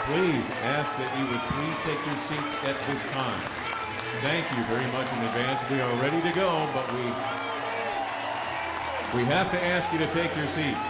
please ask that you would please take your seats at this time. Thank you very much in advance. We are ready to go, but we have to ask you to take your seats.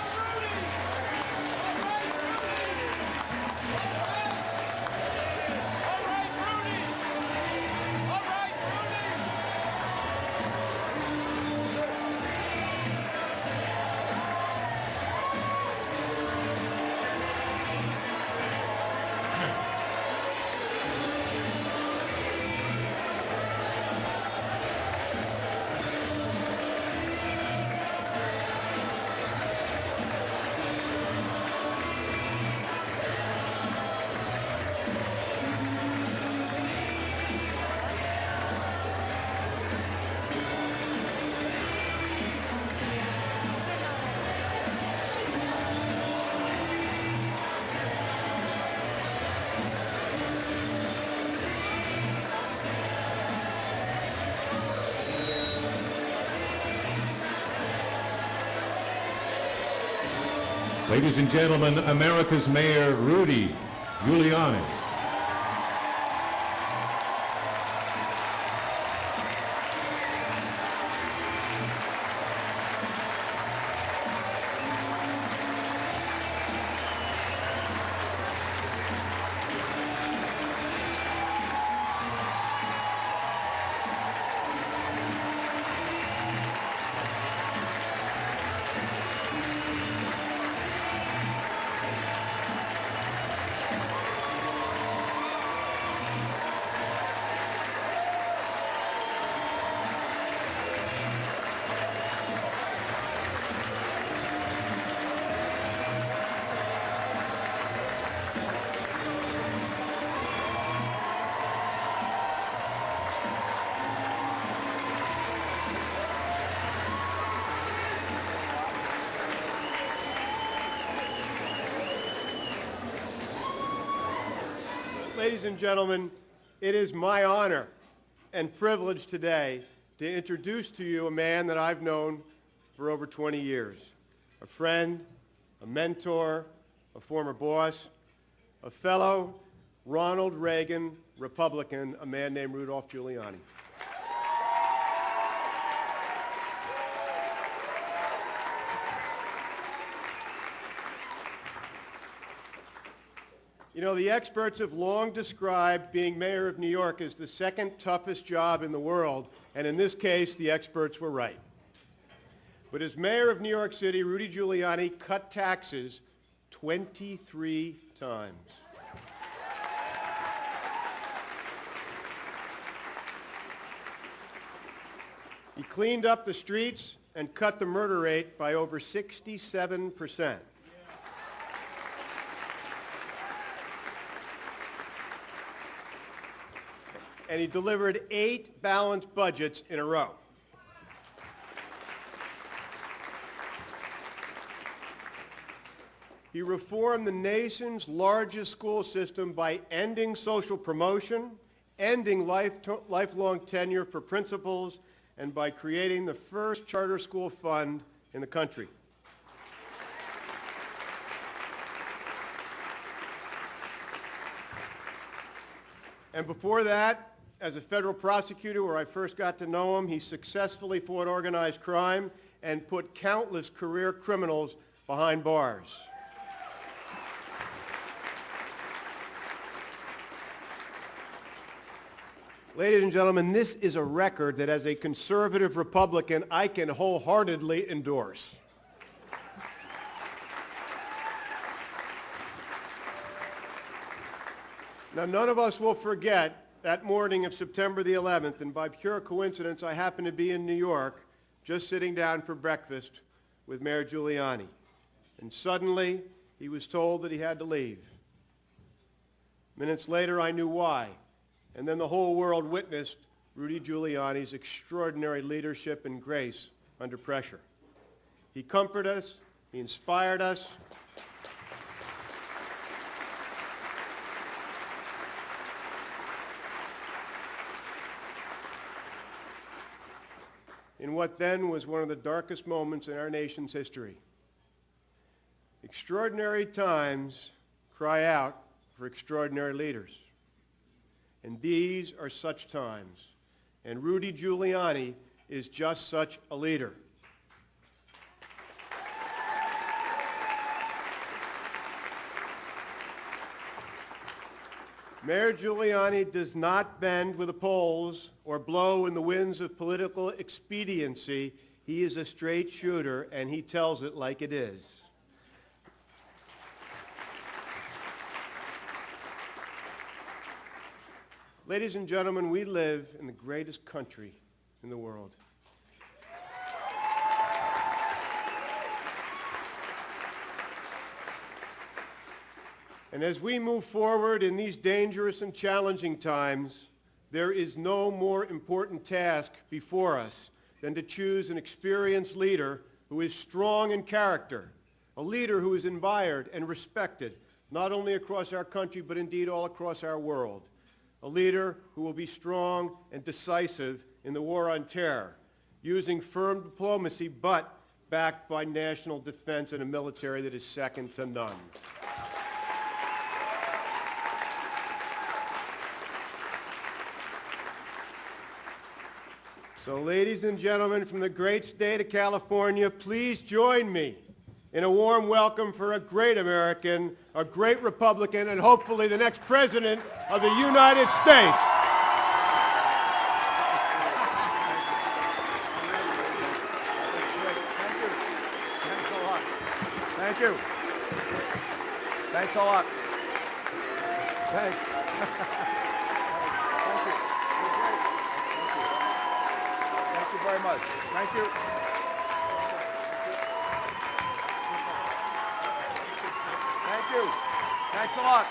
Ladies and gentlemen, America's Mayor Rudy Giuliani. Ladies and gentlemen, it is my honor and privilege today to introduce to you a man that I've known for over 20 years, a friend, a mentor, a former boss, a fellow Ronald Reagan Republican, a man named Rudolph Giuliani. You know, the experts have long described being mayor of New York as the second toughest job in the world, and in this case, the experts were right. But as mayor of New York City, Rudy Giuliani cut taxes 23 times. He cleaned up the streets and cut the murder rate by over 67%. And he delivered 8 balanced budgets in a row. He reformed the nation's largest school system by ending social promotion, ending lifelong tenure for principals, and by creating the first charter school fund in the country. And before that, as a federal prosecutor, where I first got to know him, he successfully fought organized crime and put countless career criminals behind bars. Ladies and gentlemen, this is a record that as a conservative Republican, I can wholeheartedly endorse. Now, none of us will forget that morning of September the 11th, and by pure coincidence, I happened to be in New York, just sitting down for breakfast with Mayor Giuliani. And suddenly, he was told that he had to leave. Minutes later, I knew why. And then the whole world witnessed Rudy Giuliani's extraordinary leadership and grace under pressure. He comforted us, he inspired us, in what then was one of the darkest moments in our nation's history. Extraordinary times cry out for extraordinary leaders. And these are such times. And Rudy Giuliani is just such a leader. Mayor Giuliani does not bend with the polls or blow in the winds of political expediency. He is a straight shooter, and he tells it like it is. Ladies and gentlemen, we live in the greatest country in the world. And as we move forward in these dangerous and challenging times, there is no more important task before us than to choose an experienced leader who is strong in character, a leader who is admired and respected, not only across our country, but indeed all across our world. A leader who will be strong and decisive in the war on terror, using firm diplomacy, but backed by national defense and a military that is second to none. So, ladies and gentlemen, from the great state of California, please join me in a warm welcome for a great American, a great Republican, and hopefully the next President of the United States. Thank you. Thanks a lot. Thanks. Thank you very much. Thank you. Thank you. Thanks a lot.